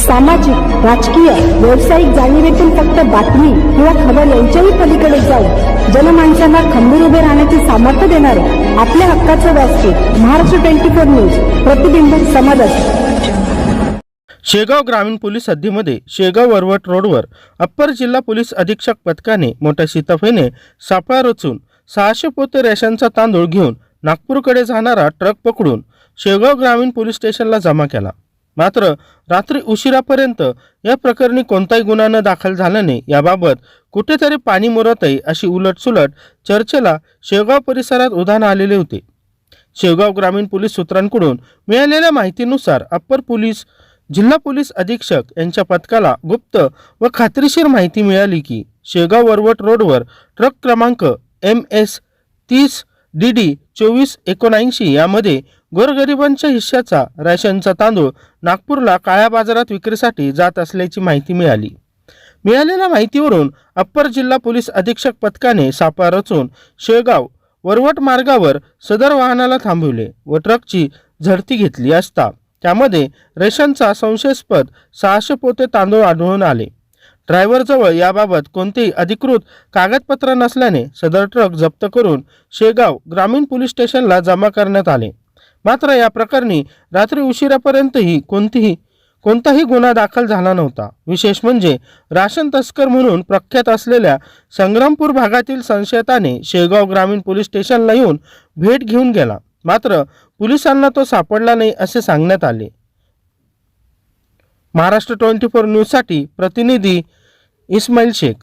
सामाजिक, राजकीय, व्यावसायिक जाणीवेतून फक्त बातमी किंवा खबर यांच्याही पलीकडे जाऊन जनमानसांना खंबीर उभे राहण्याचे सामर्थ्य देणारे आपल्या हक्काचे व्यासपीठ महाराष्ट्र 24 न्यूज, प्रतिबिंब समाजाचे. शेगाव ग्रामीण पोलीस हद्दीमध्ये शेगाव वरवट रोडवर अप्पर जिल्हा पोलीस अधीक्षक पथकाने मोठ्या सीताफळीने सापळा रचून 600 पोते रेशनचा तांदूळ घेऊन नागपूरकडे जाणारा ट्रक पकडून शेगाव ग्रामीण पोलीस स्टेशनला जमा केला. मात्र रात्री उशिरापर्यंत या प्रकरणी कोणताही गुन्हा न दाखल झाल्याने याबाबत कुठेतरी पाणी मुरत आहे अशी उलटसुलट चर्चेला शेगाव परिसरात उधाण आलेले होते. शेगाव ग्रामीण पोलीस सूत्रांकडून मिळालेल्या माहितीनुसार अप्पर पोलीस जिल्हा पोलीस अधीक्षक यांच्या पथकाला गुप्त व खात्रीशीर माहिती मिळाली की शेगाव वरवट रोडवर ट्रक क्रमांक MS 30 DD 2479 यामध्ये गोरगरिबांच्या हिश्श्याचा रेशनचा तांदूळ नागपूरला काळ्या बाजारात विक्रीसाठी जात असल्याची माहिती मिळाली. मिळालेल्या माहितीवरून अप्पर जिल्हा पोलीस अधीक्षक पथकाने सापळा रचून शेगाव वरवट मार्गावर सदर वाहनाला थांबविले व ट्रकची झडती घेतली असता त्यामध्ये रेशनचा संशयास्पद 600 पोते तांदूळ आढळून आले. ड्रायव्हरजवळ याबाबत कोणतेही अधिकृत कागदपत्र नसल्याने सदर ट्रक जप्त करून शेगाव ग्रामीण पोलीस स्टेशनला जमा करण्यात आले. मात्र या प्रकरणी रात्री उशिरापर्यंतही कोणताही गुन्हा दाखल झाला नव्हता. विशेष म्हणजे राशन तस्कर म्हणून प्रख्यात असलेल्या संग्रामपूर भागातील संशयिताने शेगाव ग्रामीण पोलीस स्टेशनला येऊन भेट घेऊन गेला. मात्र पोलिसांना तो सापडला नाही असे सांगण्यात आले. महाराष्ट्र 24 न्यूजसाठी प्रतिनिधी इस्माईल शेख.